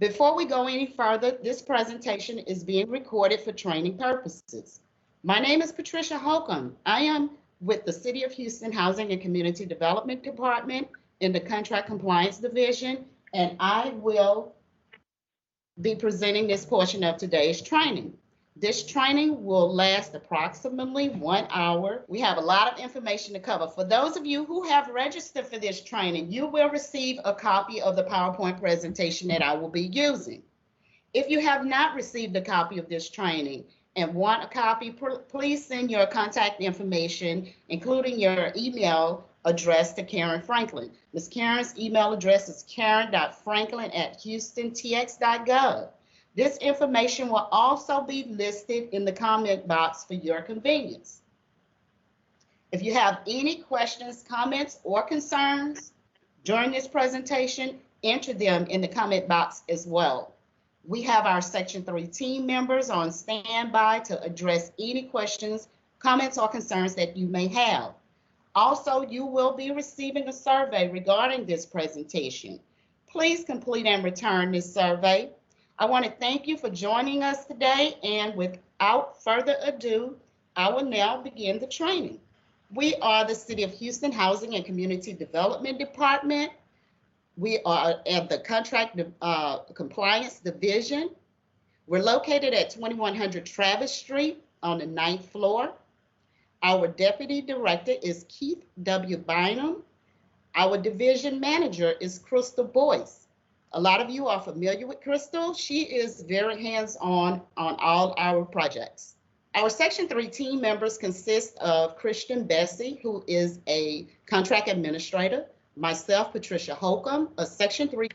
Before we go any further, this presentation is being recorded for training purposes. My name is Patricia Holcomb. I am with the City of Houston Housing and Community Development Department in the Contract Compliance Division, and I will be presenting this portion of today's training. This training will last approximately 1 hour. We have a lot of information to cover. For those of you who have registered for this training, you will receive a copy of the PowerPoint presentation that I will be using. If you have not received a copy of this training and want a copy, please send your contact information, including your email address, to Karen Franklin. Ms. Karen's email address is karen.franklin@houstontx.gov. This information will also be listed in the comment box for your convenience. If you have any questions, comments, or concerns during this presentation, enter them in the comment box as well. We have our Section 3 team members on standby to address any questions, comments, or concerns that you may have. Also, you will be receiving a survey regarding this presentation. Please complete and return this survey. I want to thank you for joining us today, and without further ado, I will now begin the training. We are the City of Houston Housing and Community Development Department. We are at the Contract Compliance Division. We're located at 2100 Travis Street on the 9th floor. Our Deputy Director is Keith W. Bynum. Our Division Manager is Crystal Boyce. A lot of you are familiar with Crystal. She is very hands-on on all our projects. Our Section 3 team members consist of Christian Bessie, who is a contract administrator, myself, Patricia Holcomb, a Section 3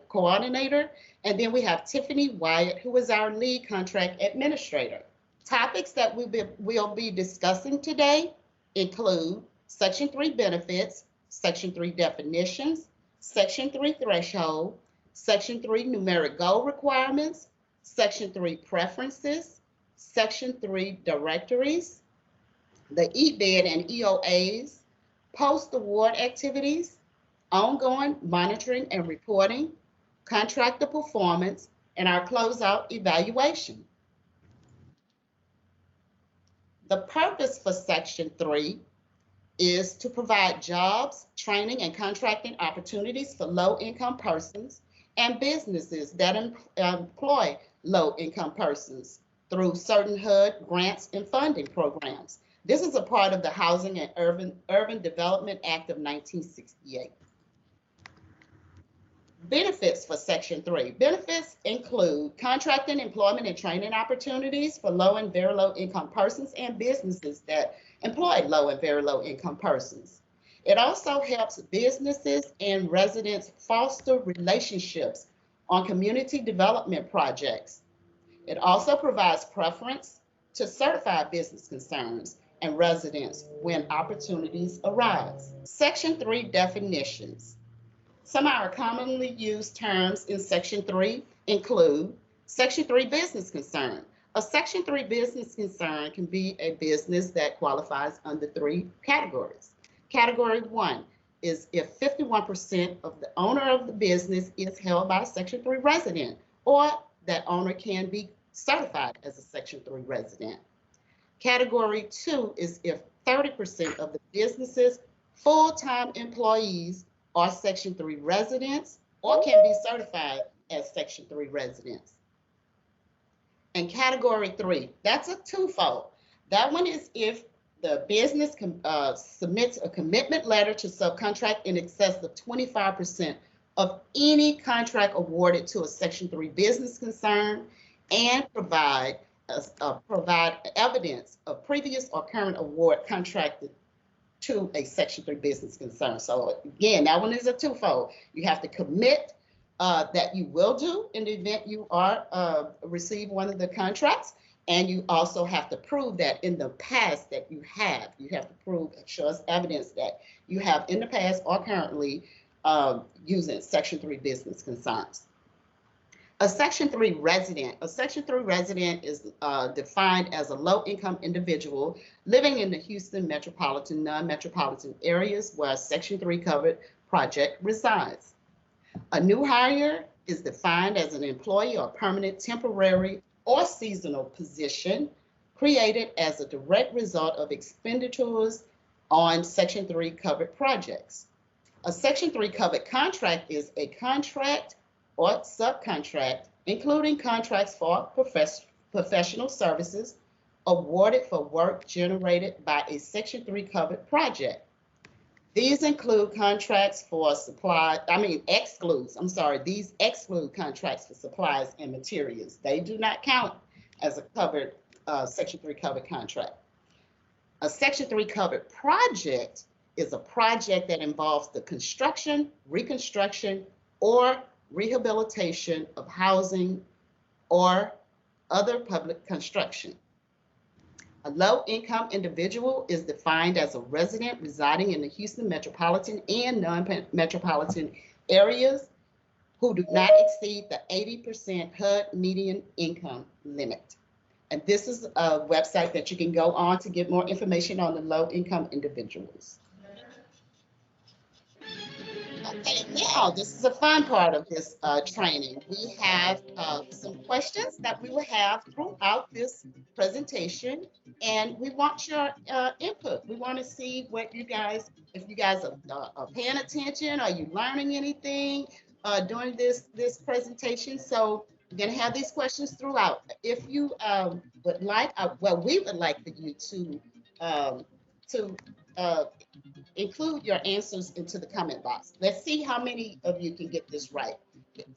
coordinator, and then we have Tiffany Wyatt, who is our lead contract administrator. Topics that we'll be discussing today include Section 3 benefits, Section 3 definitions, Section 3 threshold, Section 3 numeric goal requirements, Section 3 preferences, Section 3 directories, the EBID and EOAs, post-award activities, ongoing monitoring and reporting, contractor performance, and our closeout evaluation. The purpose for Section 3 is to provide jobs, training, and contracting opportunities for low-income persons and businesses that employ low-income persons through certain HUD grants and funding programs. This is a part of the Housing and Urban Development Act of 1968. Benefits for Section 3. Benefits include contracting, employment, and training opportunities for low and very low income persons and businesses that employ low and very low income persons. It also helps businesses and residents foster relationships on community development projects. It also provides preference to certified business concerns and residents when opportunities arise. Section 3 definitions. Some of our commonly used terms in Section 3 include Section 3 business concern. A Section 3 business concern can be a business that qualifies under 3 categories. Category 1 is if 51% of the owner of the business is held by a Section 3 resident, or that owner can be certified as a Section 3 resident. Category 2 is if 30% of the business's full-time employees are Section 3 residents or can be certified as Section 3 residents. And category 3, that's a twofold. That one is if the business submits a commitment letter to subcontract in excess of 25% of any contract awarded to a Section 3 business concern and provide evidence of previous or current award contracted to a Section 3 business concern. So again, that one is a twofold. You have to commit that you will do in the event you are receive one of the contracts, and you also have to prove that in the past that you have to prove, show us evidence that you have in the past or currently using Section 3 business concerns. A Section 3 resident. A Section 3 resident is defined as a low-income individual living in the Houston metropolitan, non-metropolitan areas where a Section 3 covered project resides. A new hire is defined as an employee or permanent, temporary, or seasonal position created as a direct result of expenditures on Section 3 covered projects. A Section 3 covered contract is a contract or subcontract, including contracts for professional services awarded for work generated by a Section 3 covered project. These include contracts for these exclude contracts for supplies and materials. They do not count as a covered Section 3 covered contract. A Section 3 covered project is a project that involves the construction, reconstruction, or rehabilitation of housing or other public construction. A low-income individual is defined as a resident residing in the Houston metropolitan and non-metropolitan areas who do not exceed the 80% HUD median income limit. And this is a website that you can go on to get more information on the low-income individuals. Okay, now this is a fun part of this training. We have some questions that we will have throughout this presentation, and we want your input. We want to see what you guys, if you guys are paying attention, are you learning anything during this presentation? So we're going to have these questions throughout. If you would like, we would like for you to include your answers into the comment box. Let's see how many of you can get this right.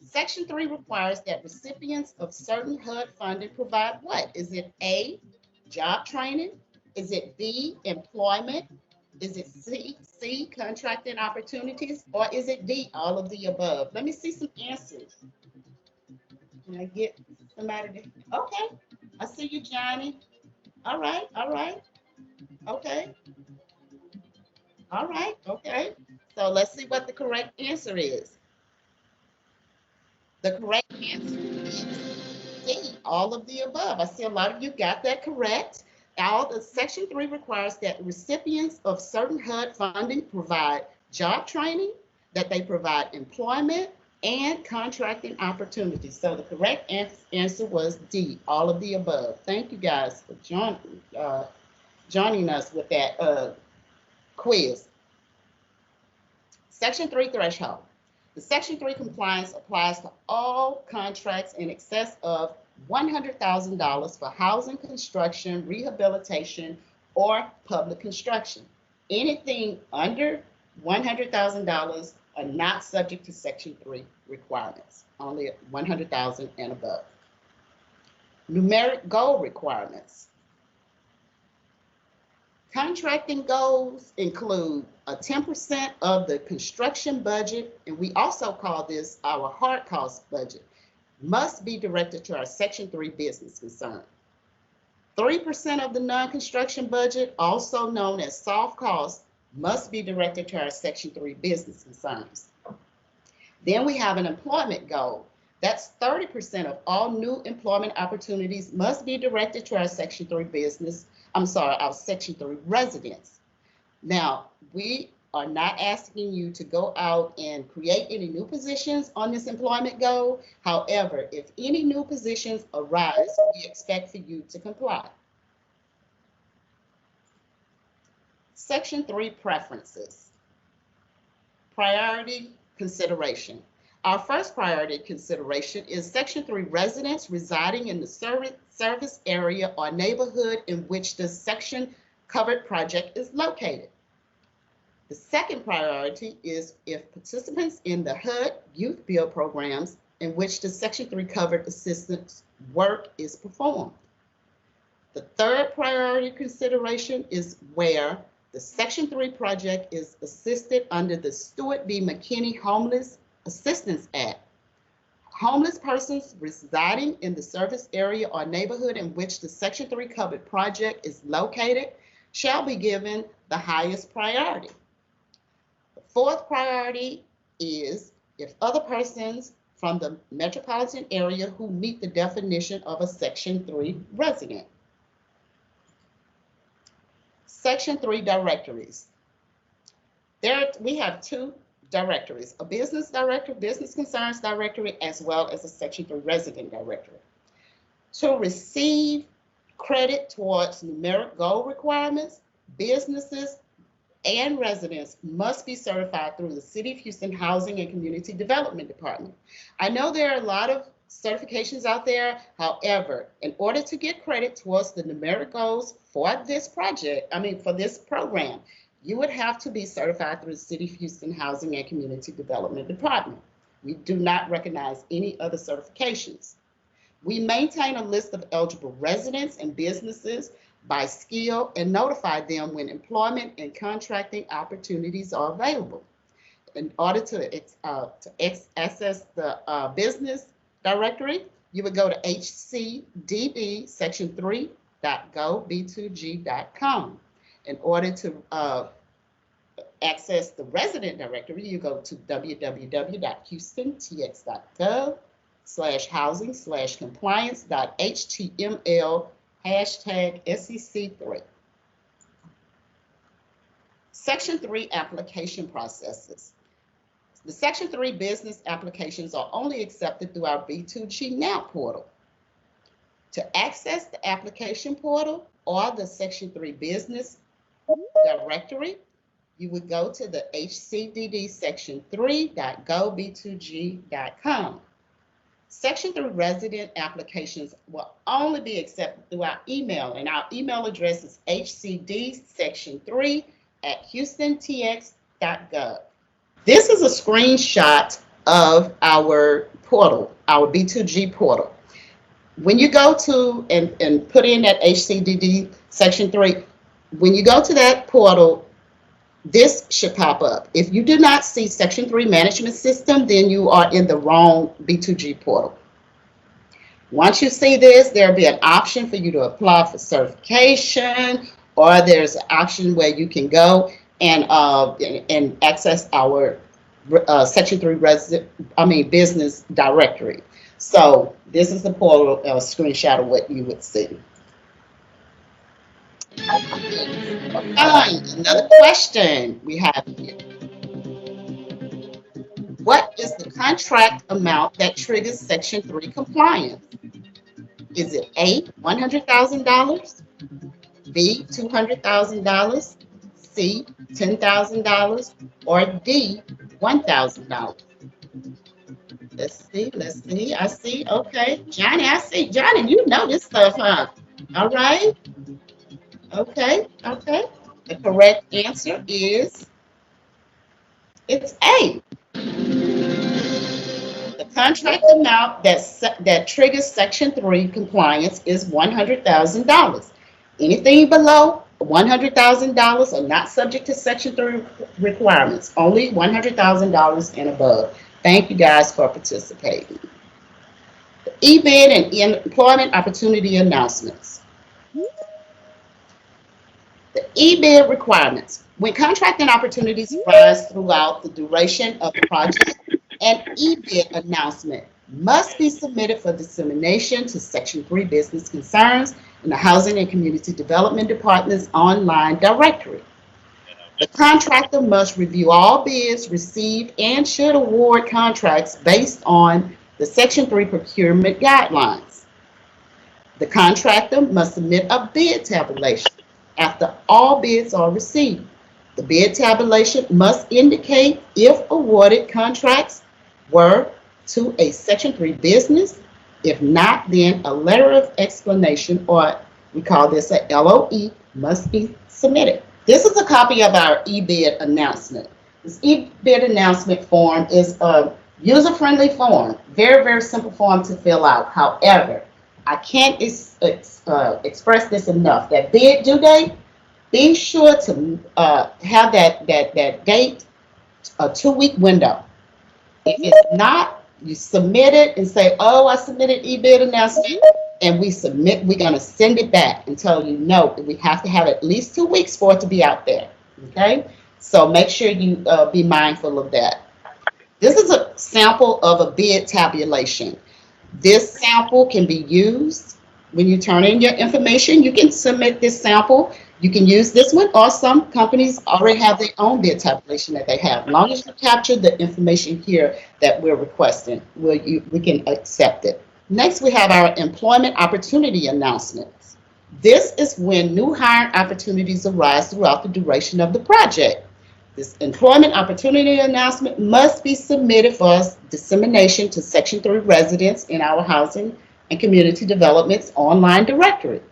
Section 3 requires that recipients of certain HUD funding provide what? Is it A, job training? Is it B, employment? Is it C, contracting opportunities? Or is it D, all of the above? Let me see some answers. Can I get somebody to, okay. I see you, Johnny. All right. Okay. All right, okay. So let's see what the correct answer is. The correct answer is D, all of the above. I see a lot of you got that correct. Section 3 requires that recipients of certain HUD funding provide job training, that they provide employment, and contracting opportunities. So the correct answer was D, all of the above. Thank you guys for joining us with that quiz. Section 3 threshold. The Section 3 compliance applies to all contracts in excess of $100,000 for housing construction, rehabilitation, or public construction. Anything under $100,000 are not subject to Section 3 requirements, only $100,000 and above. Numeric goal requirements. Contracting goals include a 10% of the construction budget, and we also call this our hard cost budget, must be directed to our Section 3 business concern. 3% of the non-construction budget, also known as soft costs, must be directed to our Section 3 business concerns. Then we have an employment goal. That's 30% of all new employment opportunities must be directed to our Section 3 our Section 3 residents. Now, we are not asking you to go out and create any new positions on this employment goal. However, if any new positions arise, we expect for you to comply. Section 3 preferences. Priority consideration. Our first priority consideration is Section 3 residents residing in the service area or neighborhood in which the section covered project is located. The second priority is if participants in the HUD Youth Build programs in which the Section 3 covered assistance work is performed. The third priority consideration is where the Section 3 project is assisted under the Stuart B. McKinney Homeless Assistance Act. Homeless persons residing in the service area or neighborhood in which the Section 3 covered project is located shall be given the highest priority. The fourth priority is if other persons from the metropolitan area who meet the definition of a Section 3 resident. Section 3 directories. We have two directories, a business directory, business concerns directory, as well as a Section 3 resident directory. To receive credit towards numeric goal requirements, businesses and residents must be certified through the City of Houston Housing and Community Development Department. I know there are a lot of certifications out there. However, in order to get credit towards the numeric goals for this project, for this program, you would have to be certified through the City of Houston Housing and Community Development Department. We do not recognize any other certifications. We maintain a list of eligible residents and businesses by skill and notify them when employment and contracting opportunities are available. In order to access the business directory, you would go to hcdb section 3.gov b2g.com. In order to access the resident directory, you go to www.houstontx.gov/housing/compliance.html #SEC3. Section 3 application processes. The Section 3 business applications are only accepted through our B2G Now portal. To access the application portal or the Section 3 business directory, you would go to the hcdd section 3.gov b2g.com. Section 3 resident applications will only be accepted through our email, and our email address is hcdsection3@houstontx.gov. This is a screenshot of our portal, our B2G portal. When you go to and put in that hcdd section 3, when you go to that portal, this should pop up. If you do not see Section 3 management system, then you are in the wrong B2G portal. Once you see this, there'll be an option for you to apply for certification, or there's an option where you can go and access our Section 3 business directory. So this is the portal, screenshot of what you would see. Another question we have here. What is the contract amount that triggers Section 3 compliance? Is it A, $100,000, B, $200,000, C, $10,000, or D, $1,000? Let's see. I see. Okay. Johnny, I see. Johnny, you know this stuff, huh? All right. Okay. The correct answer is it's A. The contract amount that triggers Section 3 compliance is $100,000. Anything below $100,000 are not subject to Section 3 requirements. Only $100,000 and above. Thank you guys for participating. The eBid and employment opportunity announcements. The eBid requirements. When contracting opportunities arise throughout the duration of the project, an eBid announcement must be submitted for dissemination to Section 3 business concerns in the Housing and Community Development Department's online directory. The contractor must review all bids received and should award contracts based on the Section 3 procurement guidelines. The contractor must submit a bid tabulation after all bids are received. The bid tabulation must indicate if awarded contracts were to a Section 3 business. If not, then a letter of explanation, or we call this a LOE, must be submitted. This is a copy of our eBid announcement. This eBid announcement form is a user-friendly form, very, very simple form to fill out. However, I can't express this enough. That bid due date, be sure to have that date, a 2-week window. If it's not, you submit it and say, oh, I submitted eBid announcement, and we're going to send it back and tell you, no, we have to have at least 2 weeks for it to be out there. Okay? So make sure you be mindful of that. This is a sample of a bid tabulation. This sample can be used when you turn in your information. You can submit this sample. You can use this one, or some companies already have their own bid tabulation that they have. As long as you capture the information here that we're requesting, we can accept it. Next, we have our employment opportunity announcements. This is when new hiring opportunities arise throughout the duration of the project. This employment opportunity announcement must be submitted for dissemination to Section 3 residents in our Housing and Community Development's online directory.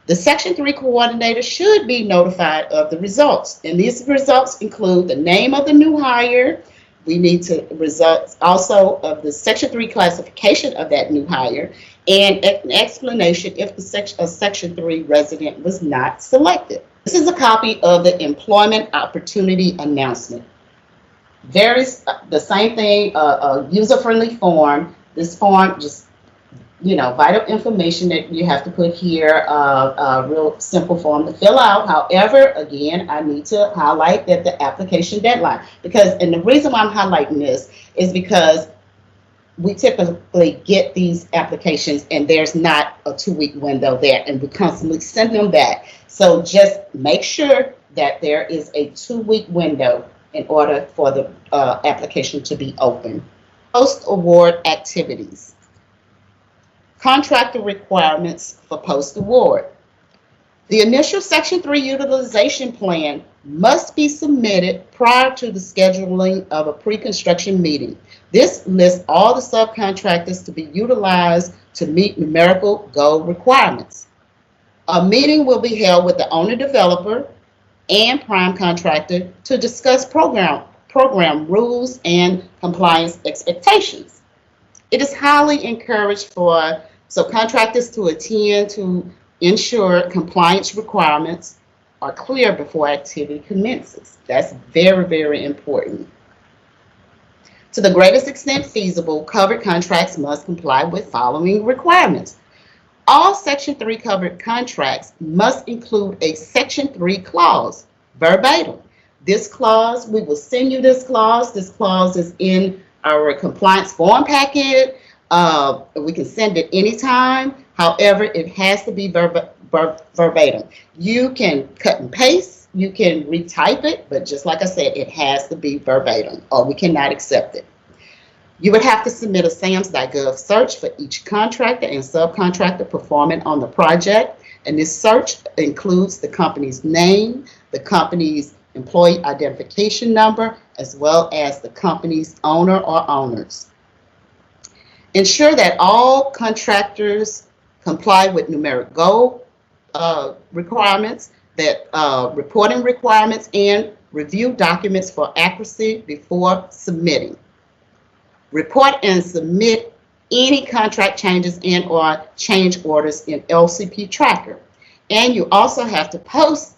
The Section 3 coordinator should be notified of the results, and these results include the name of the new hire. We need to results also of the Section 3 classification of that new hire and an explanation if the Section 3 resident was not selected. This is a copy of the employment opportunity announcement. The same thing, a user-friendly form. This form just, vital information that you have to put here, a real simple form to fill out. However, again, I need to highlight that the application deadline, and the reason why I'm highlighting this is because we typically get these applications and there's not a 2-week window there, and we constantly send them back. So just make sure that there is a 2-week window in order for the application to be open. Post-award activities. Contractor requirements for post-award. The initial Section 3 utilization plan must be submitted prior to the scheduling of a pre-construction meeting. This lists all the subcontractors to be utilized to meet numerical goal requirements. A meeting will be held with the owner developer and prime contractor to discuss program rules and compliance expectations. It is highly encouraged for subcontractors to attend to ensure compliance requirements are clear before activity commences. That's very, very important. To the greatest extent feasible, covered contracts must comply with following requirements. All Section 3 covered contracts must include a Section 3 clause, verbatim. This clause, we will send you this clause. This clause is in our compliance form packet. We can send it anytime. However, it has to be verbatim. You can cut and paste, you can retype it, but just like I said, it has to be verbatim or we cannot accept it. You would have to submit a SAMS.gov search for each contractor and subcontractor performing on the project, and this search includes the company's name, the company's employee identification number, as well as the company's owner or owners. Ensure that all contractors comply with numeric goal requirements, that reporting requirements, and review documents for accuracy before submitting. Report and submit any contract changes and or change orders in LCP Tracker. And you also have to post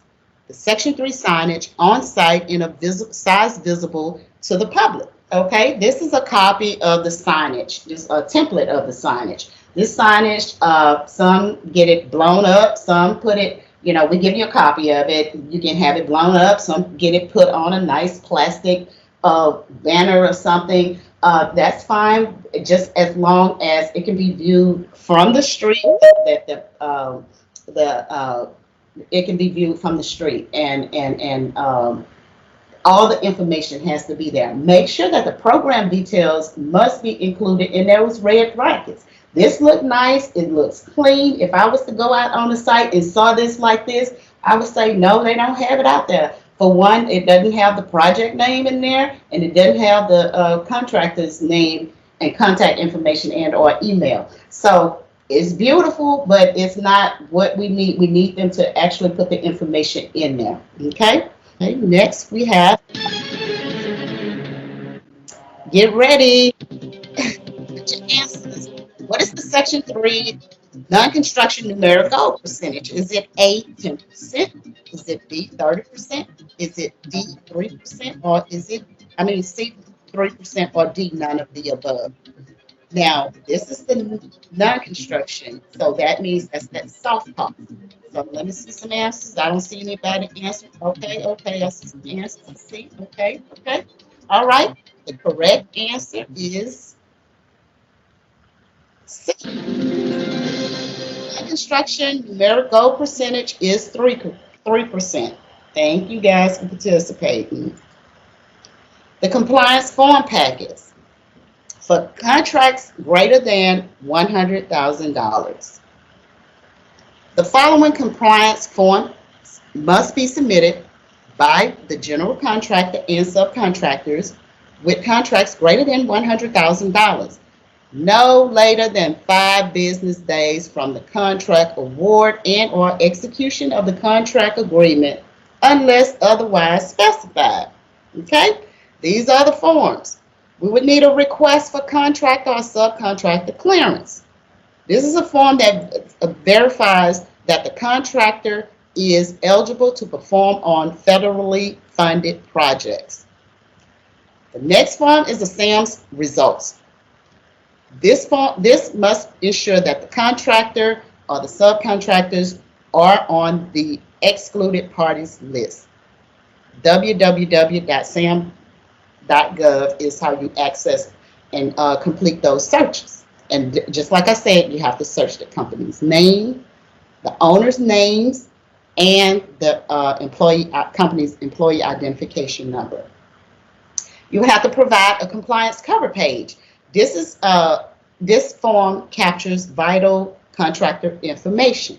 the Section 3 signage on site in a size visible to the public. Okay, this is a copy of the signage, just a template of the signage. This signage, some get it blown up, some put it, we give you a copy of it. You can have it blown up, some get it put on a nice plastic banner or something. That's fine, just as long as it can be viewed from the street, it can be viewed from the street, and all the information has to be there. Make sure that the program details must be included in those red brackets. This looks nice, it looks clean. If I was to go out on the site and saw this like this, I would say, no, they don't have it out there. For one, it doesn't have the project name in there, and it doesn't have the contractor's name and contact information and or email. So it's beautiful, but it's not what we need. We need them to actually put the information in there, okay? Okay, next we have, get ready. Put your answers. What is the Section 3 non-construction numeric goal percentage? Is it A, 10%? Is it B, 30%? Is it D, 3%? Or is it, C, 3%, or D, none of the above? Now, this is the non-construction, so that means that's that soft part. So let me see some answers. I don't see anybody answer. Okay, I see some answers. I see. Okay. All right. The correct answer is C. Construction numeric goal percentage is 3%. 3%. Thank you guys for participating. The compliance form packets for contracts greater than $100,000. The following compliance forms must be submitted by the general contractor and subcontractors with contracts greater than $100,000 no later than 5 business days from the contract award and or execution of the contract agreement unless otherwise specified. Okay? These are the forms. We would need a request for contractor or subcontractor clearance. This is a form that verifies that the contractor is eligible to perform on federally funded projects. The next form is the SAM's results. This must ensure that the contractor or the subcontractors are on the excluded parties list. www.sam.gov is how you access and complete those searches. And just like I said, you have to search the company's name, the owner's names, and the company's employee identification number. You have to provide a compliance cover page. This form captures vital contractor information.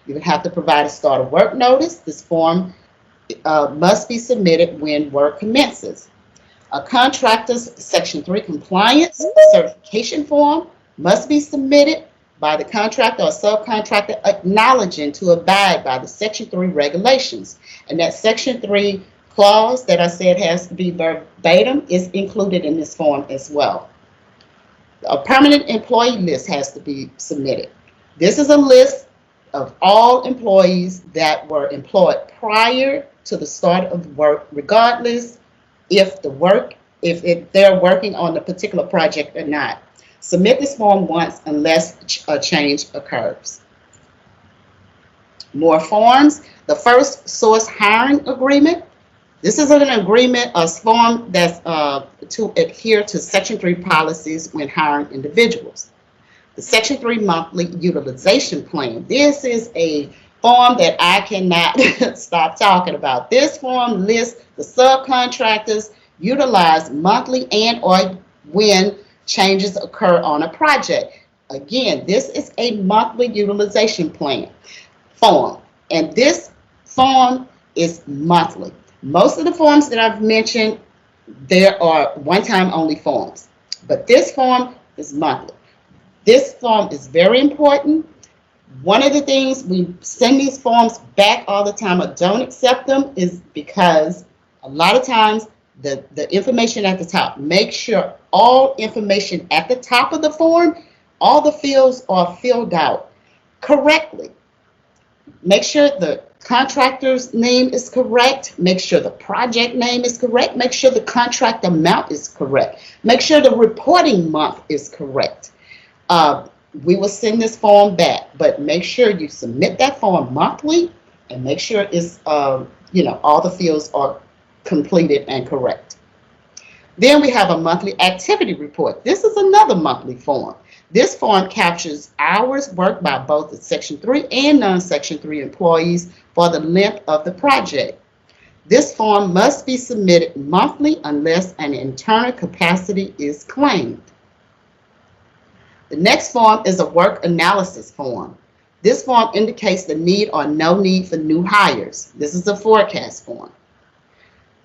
You would have to provide a start of work notice. This form must be submitted when work commences. A contractor's Section 3 compliance certification form must be submitted by the contractor or subcontractor acknowledging to abide by the Section 3 regulations. And that Section 3 clause that I said has to be verbatim is included in this form as well. A permanent employee list has to be submitted. This is a list of all employees that were employed prior to the start of work, regardless if they're working on a particular project or not. Submit this form once unless a change occurs. More forms. The first source hiring agreement. This is an agreement, a form that's to adhere to Section 3 policies when hiring individuals. The Section 3 monthly utilization plan. This is a form that I cannot stop talking about. This form lists the subcontractors utilized monthly and or when changes occur on a project. Again, this is a monthly utilization plan form, and this form is monthly. Most of the forms that I've mentioned, there are one-time only forms, but this form is monthly. This form is very important. One of the things we send these forms back all the time or don't accept them is because a lot of times the information at the top, make sure all information at the top of the form, all the fields are filled out correctly. Make sure the contractor's name is correct. Make sure the project name is correct. Make sure the contract amount is correct. Make sure the reporting month is correct. We will send this form back, but make sure you submit that form monthly and make sure it's, all the fields are completed and correct. Then we have a monthly activity report. This is another monthly form. This form captures hours worked by both the Section 3 and non-Section 3 employees for the length of the project. This form must be submitted monthly unless an internal capacity is claimed. The next form is a work analysis form. This form indicates the need or no need for new hires. This is a forecast form.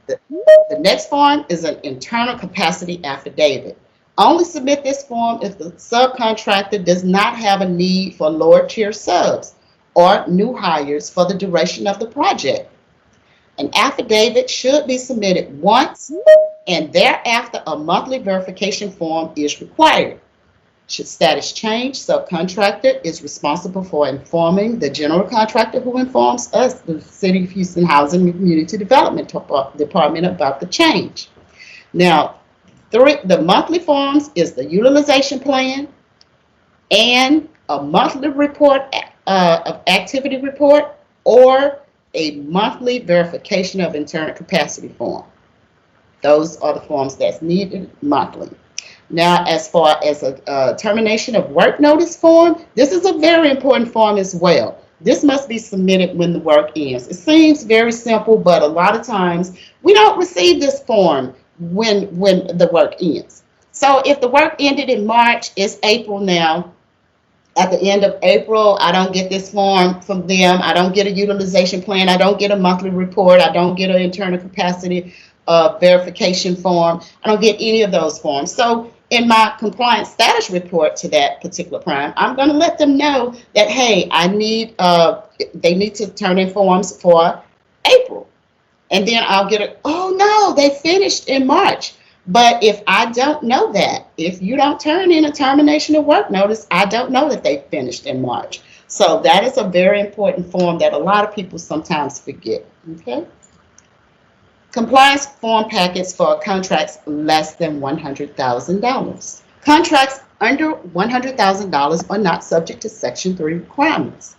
The next form is an internal capacity affidavit. Only submit this form if the subcontractor does not have a need for lower tier subs or new hires for the duration of the project. An affidavit should be submitted once, and thereafter a monthly verification form is required. Should status change, subcontractor is responsible for informing the general contractor who informs us, the City of Houston Housing and Community Development Department, about the change. Now, the monthly forms is the utilization plan and a monthly report of activity report or a monthly verification of internal capacity form. Those are the forms that's needed monthly. Now, as far as a termination of work notice form, this is a very important form as well. This must be submitted when the work ends. It seems very simple, but a lot of times we don't receive this form when the work ends. So if the work ended in March, it's April now. At the end of April, I don't get this form from them. I don't get a utilization plan. I don't get a monthly report. I don't get an internal capacity verification form. I don't get any of those forms. So in my compliance status report to that particular prime, I'm going to let them know that, hey, they need to turn in forms for April. And then I'll get oh no, they finished in March. But if I don't know that, if you don't turn in a termination of work notice, I don't know that they finished in March. So that is a very important form that a lot of people sometimes forget. Okay. Compliance form packets for contracts less than $100,000. Contracts under $100,000 are not subject to Section 3 requirements.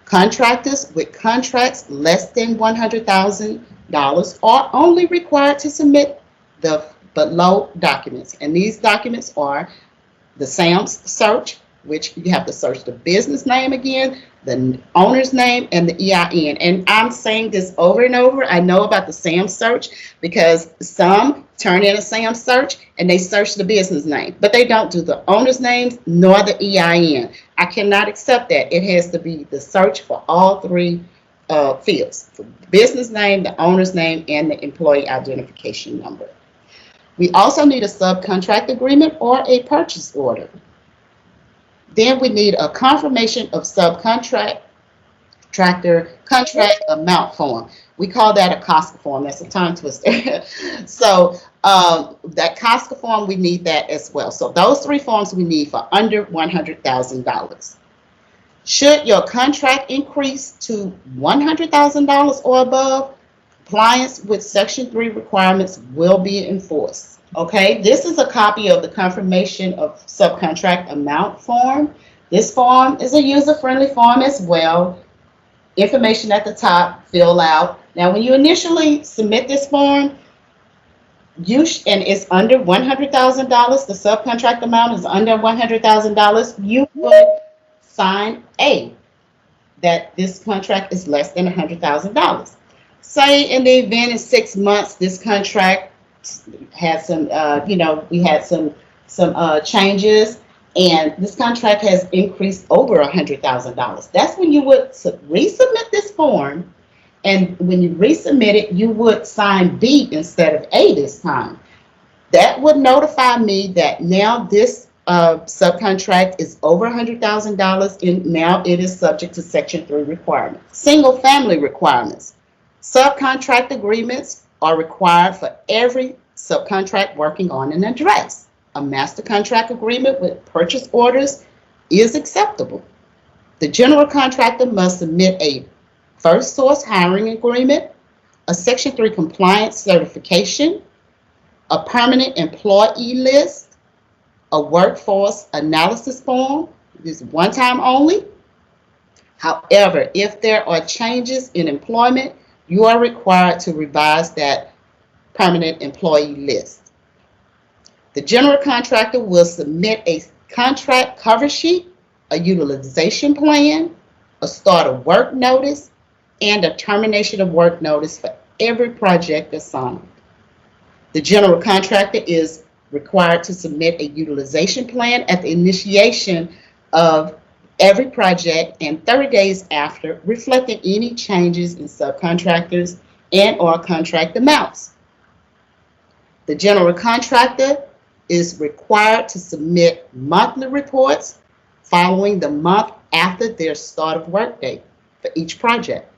Contractors with contracts less than $100,000 are only required to submit the below documents. And these documents are the SAMS search, which you have to search the business name again, the owner's name, and the EIN. And I'm saying this over and over. I know about the SAMS search because some turn in a SAMS search and they search the business name, but they don't do the owner's names nor the EIN. I cannot accept that. It has to be the search for all three fields: for the business name, the owner's name, and the employee identification number. We also need a subcontract agreement or a purchase order. Then we need a confirmation of subcontractor contract amount form. We call that a COSCA form. That's a tongue twister. So that COSCA form, we need that as well. So those three forms we need for under $100,000. Should your contract increase to $100,000 or above, compliance with Section 3 requirements will be enforced. Okay, this is a copy of the confirmation of subcontract amount form. This form is a user-friendly form as well. Information at the top, fill out. Now, when you initially submit this form, and it's under $100,000, the subcontract amount is under $100,000, you would sign A, that this contract is less than $100,000. Say in the event in 6 months, this contract had some, we had some changes, and this contract has increased over $100,000. That's when you would resubmit this form, and when you resubmit it, you would sign B instead of A this time. That would notify me that now this subcontract is over $100,000, and now it is subject to Section 3 requirements. Single family requirements. Subcontract agreements are required for every subcontract working on an address. A master contract agreement with purchase orders is acceptable. The general contractor must submit a first source hiring agreement, a Section 3 compliance certification, a permanent employee list, a workforce analysis form. This is one time only. However, if there are changes in employment, you are required to revise that permanent employee list. The general contractor will submit a contract cover sheet, a utilization plan, a start of work notice, and a termination of work notice for every project assigned. The general contractor is required to submit a utilization plan at the initiation of every project and 30 days after, reflecting any changes in subcontractors and or contract amounts. The general contractor is required to submit monthly reports following the month after their start of work date for each project.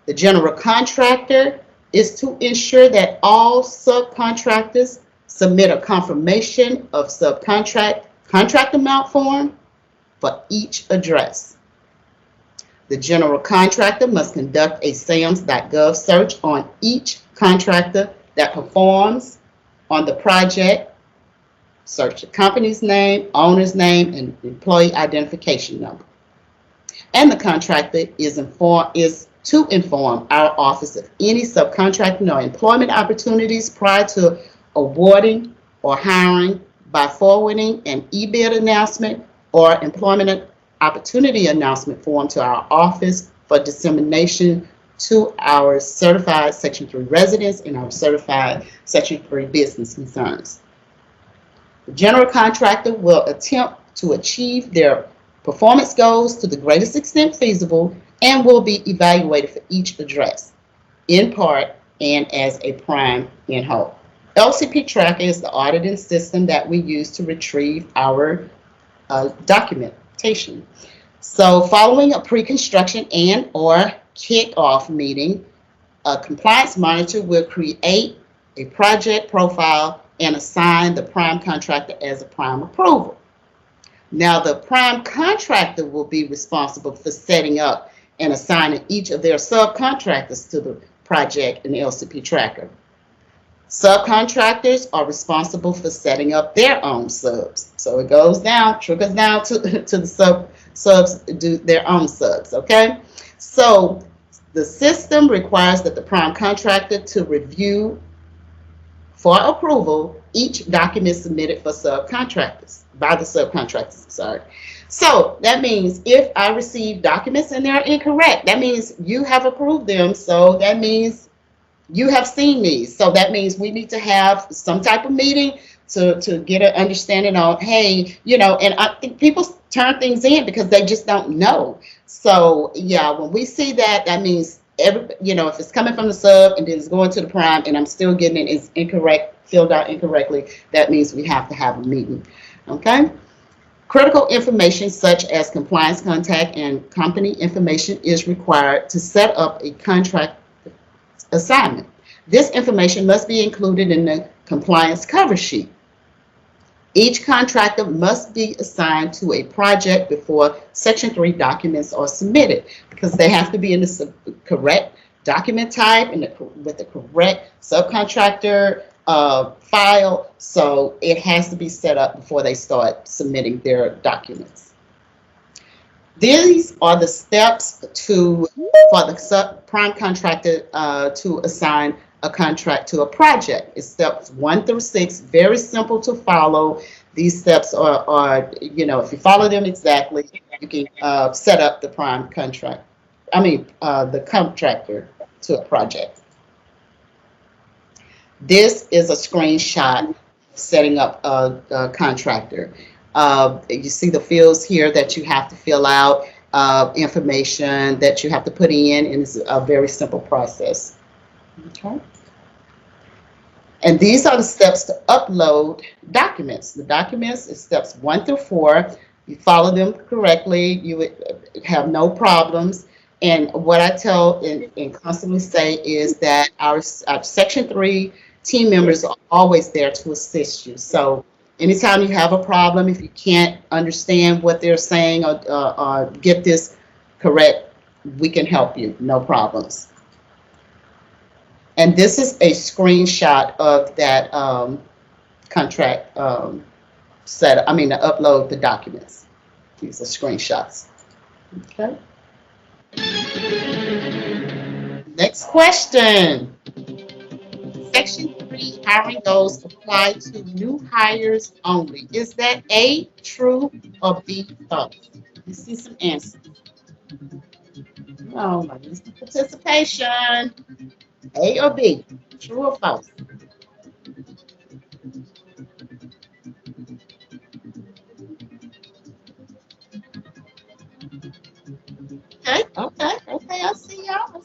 The general contractor is to ensure that all subcontractors submit a confirmation of contract amount form for each address. The general contractor must conduct a SAMS.gov search on each contractor that performs on the project, search the company's name, owner's name, and employee identification number. And the contractor is to inform our office of any subcontracting or employment opportunities prior to awarding or hiring by forwarding an e-bid announcement or employment opportunity announcement form to our office for dissemination to our certified Section 3 residents and our certified Section 3 business concerns. The general contractor will attempt to achieve their performance goals to the greatest extent feasible and will be evaluated for each address, in part and as a prime in whole. LCP Tracker is the auditing system that we use to retrieve our documentation. So following a pre-construction and or kickoff meeting, a compliance monitor will create a project profile and assign the prime contractor as a prime approval. Now the prime contractor will be responsible for setting up and assigning each of their subcontractors to the project in LCP Tracker. Subcontractors are responsible for setting up their own subs. So it goes down, trickles down to the subs do their own subs, okay? So the system requires that the prime contractor to review for approval each document submitted for subcontractors, by the subcontractors, sorry. So that means if I receive documents and they're incorrect, that means you have approved them, so that means you have seen these. So that means we need to have some type of meeting to get an understanding on, hey, you know, and I think people turn things in because they just don't know. So yeah, when we see that, that means you know, if it's coming from the sub and then it's going to the prime and I'm still getting it is incorrect, filled out incorrectly, that means we have to have a meeting, okay? Critical information such as compliance contact and company information is required to set up a contract assignment. This information must be included in the compliance cover sheet. Each contractor must be assigned to a project before Section 3 documents are submitted because they have to be in the correct document type and with the correct subcontractor file. So it has to be set up before they start submitting their documents. These are the steps for the prime contractor to assign a contract to a project. It's steps 1 through 6, very simple to follow. These steps are, you know, if you follow them exactly, you can set up the prime contract, the contractor to a project. This is a screenshot setting up a contractor. You see the fields here that you have to fill out, information that you have to put in, and it's a very simple process. Okay. And these are the steps to upload documents. The documents is steps 1 through 4. You follow them correctly, you would have no problems. And what I tell and constantly say is that our Section 3 team members are always there to assist you. So anytime you have a problem, if you can't understand what they're saying or get this correct, we can help you, no problems. And this is a screenshot of that contract setup, to upload the documents. These are screenshots. Okay. Next question. Section 3 hiring goals apply to new hires only. Is that A, true, or B, false? You see some answers. Oh, my goodness, participation. A or B, true or false? Okay, I see y'all.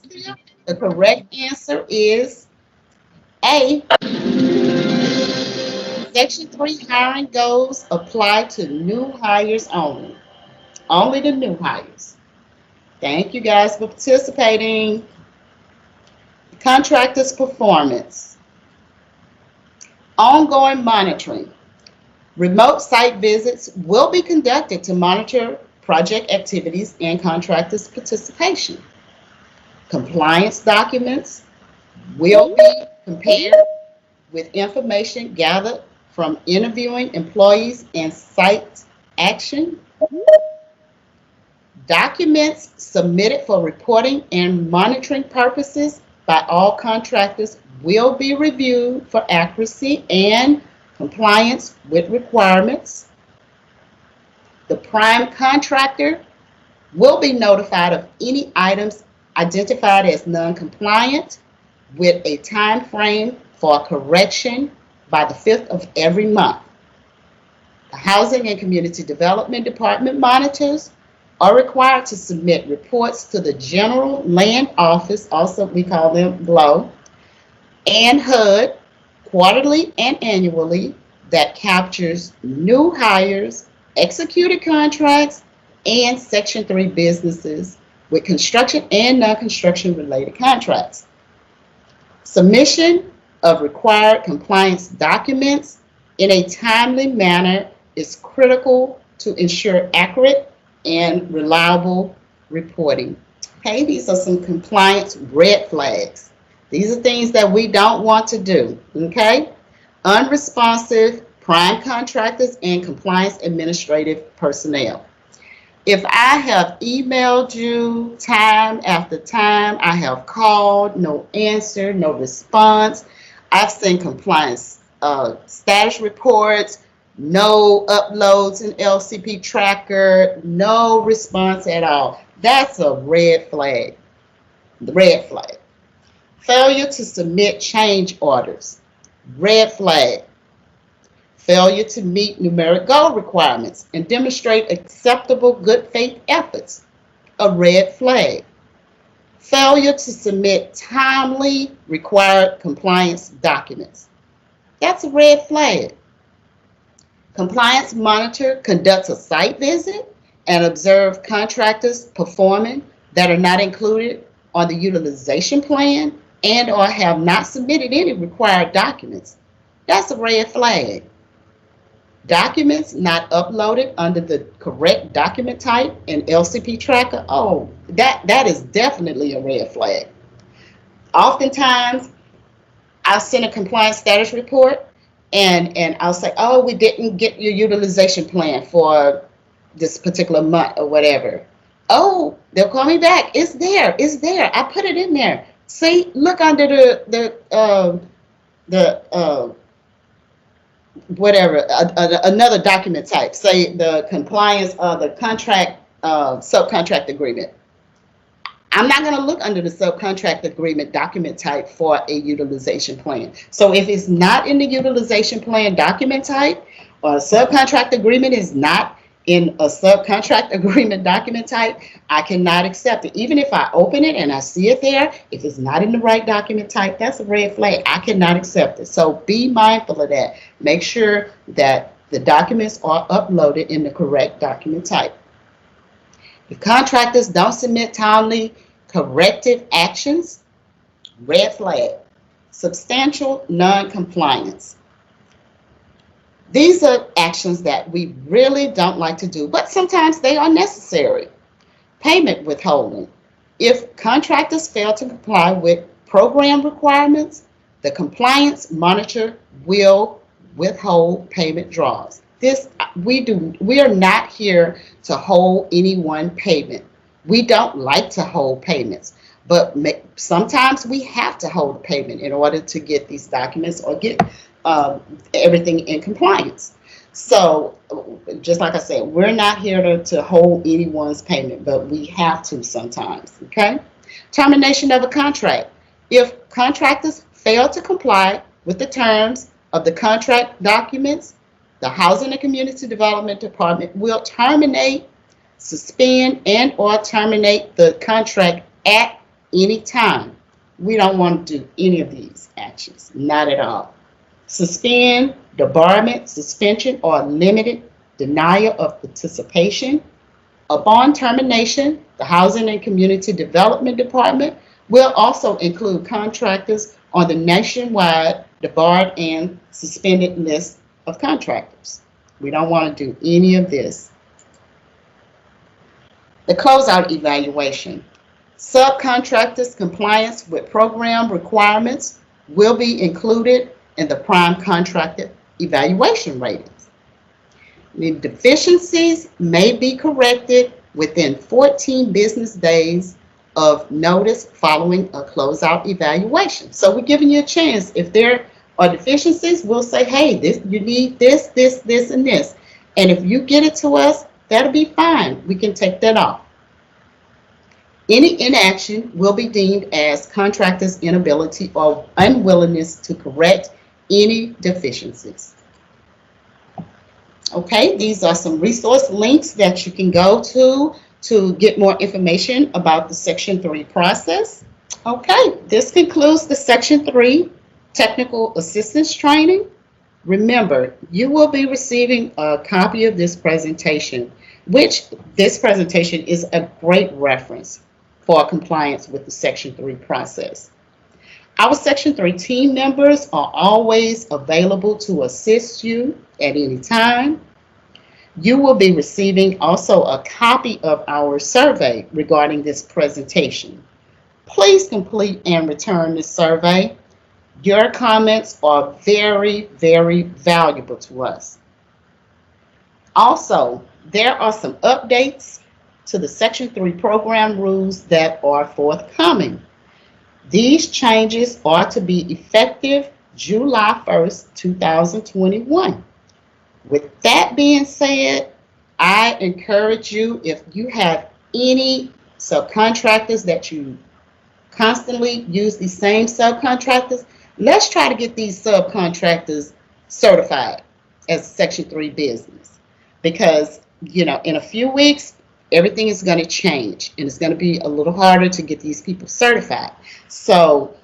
The correct answer is A. Section 3 hiring goals apply to new hires only. Only the new hires. Thank you guys for participating. Contractors' performance. Ongoing monitoring. Remote site visits will be conducted to monitor project activities and contractors' participation. Compliance documents will be compared with information gathered from interviewing employees and site action. Documents submitted for reporting and monitoring purposes by all contractors will be reviewed for accuracy and compliance with requirements. The prime contractor will be notified of any items identified as non-compliant with a time frame for correction by the 5th of every month. The Housing and Community Development Department monitors are required to submit reports to the General Land Office, also we call them GLOW, and HUD quarterly and annually that captures new hires, executed contracts, and Section 3 businesses with construction and non-construction related contracts. Submission of required compliance documents in a timely manner is critical to ensure accurate and reliable reporting. Okay, these are some compliance red flags. These are things that we don't want to do. Okay, unresponsive prime contractors and compliance administrative personnel. If I have emailed you time after time, I have called, no answer, no response. I've sent compliance status reports, no uploads in LCP Tracker, no response at all. That's a red flag. Red flag. Failure to submit change orders. Red flag. Failure to meet numeric goal requirements and demonstrate acceptable good faith efforts. A red flag. Failure to submit timely required compliance documents. That's a red flag. Compliance monitor conducts a site visit and observes contractors performing that are not included on the utilization plan and or have not submitted any required documents. That's a red flag. Documents not uploaded under the correct document type in LCP Tracker, oh, that is definitely a red flag. Oftentimes, I'll send a compliance status report and I'll say, oh, we didn't get your utilization plan for this particular month or whatever. Oh, they'll call me back. It's there. I put it in there. See, look under whatever, another document type, say the compliance of the contract subcontract agreement. I'm not going to look under the subcontract agreement document type for a utilization plan. So if it's not in the utilization plan document type, or a subcontract agreement is not in a subcontract agreement document type, I cannot accept it. Even if I open it and I see it there, if it's not in the right document type, that's a red flag. I cannot accept it. So be mindful of that. Make sure that the documents are uploaded in the correct document type. If contractors don't submit timely corrective actions, red flag. Substantial non-compliance. These are actions that we really don't like to do, but sometimes they are necessary. Payment withholding. If contractors fail to comply with program requirements, the compliance monitor will withhold payment draws. We are not here to hold any one payment. We don't like to hold payments, but sometimes we have to hold a payment in order to get these documents or get everything in compliance. So just like I said, we're not here to hold anyone's payment, but we have to sometimes, okay? Termination of a contract. If contractors fail to comply with the terms of the contract documents, the Housing and Community Development Department will terminate, suspend, and or terminate the contract at any time. We don't want to do any of these actions, not at all. Suspend, debarment, suspension, or limited denial of participation. Upon termination, the Housing and Community Development Department will also include contractors on the nationwide debarred and suspended list of contractors. We don't want to do any of this. The closeout evaluation. Subcontractors' compliance with program requirements will be included in the prime contractor evaluation ratings. The deficiencies may be corrected within 14 business days of notice following a closeout evaluation. So we're giving you a chance. If there are deficiencies, we'll say, hey, you need this, and this. And if you get it to us That'll be fine. We can take that off. Any inaction will be deemed as contractor's inability or unwillingness to correct any deficiencies. Okay, these are some resource links that you can go to get more information about the Section 3 process. Okay, this concludes the Section 3 Technical Assistance Training. Remember, you will be receiving a copy of this presentation, which this presentation is a great reference for compliance with the Section 3 process. Our Section 3 team members are always available to assist you at any time. You will be receiving also a copy of our survey regarding this presentation. Please complete and return this survey. Your comments are very, very valuable to us. Also, there are some updates to the Section 3 program rules that are forthcoming. These changes are to be effective July 1st, 2021. With that being said, I encourage you, if you have any subcontractors that you constantly use the same subcontractors, let's try to get these subcontractors certified as a Section 3 business. Because, in a few weeks, everything is going to change, and it's going to be a little harder to get these people certified. So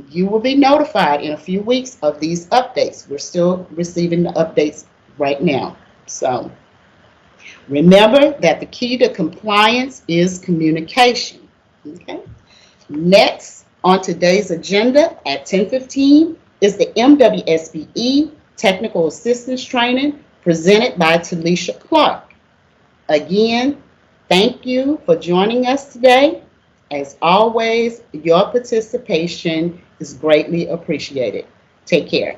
you will be notified in a few weeks of these updates. We're still receiving the updates right now. So remember that the key to compliance is communication. Okay. Next on today's agenda at 10:15 is the MWSBE Technical Assistance Training presented by Talisha Clark. Again, thank you for joining us today. As always, your participation is greatly appreciated. Take care.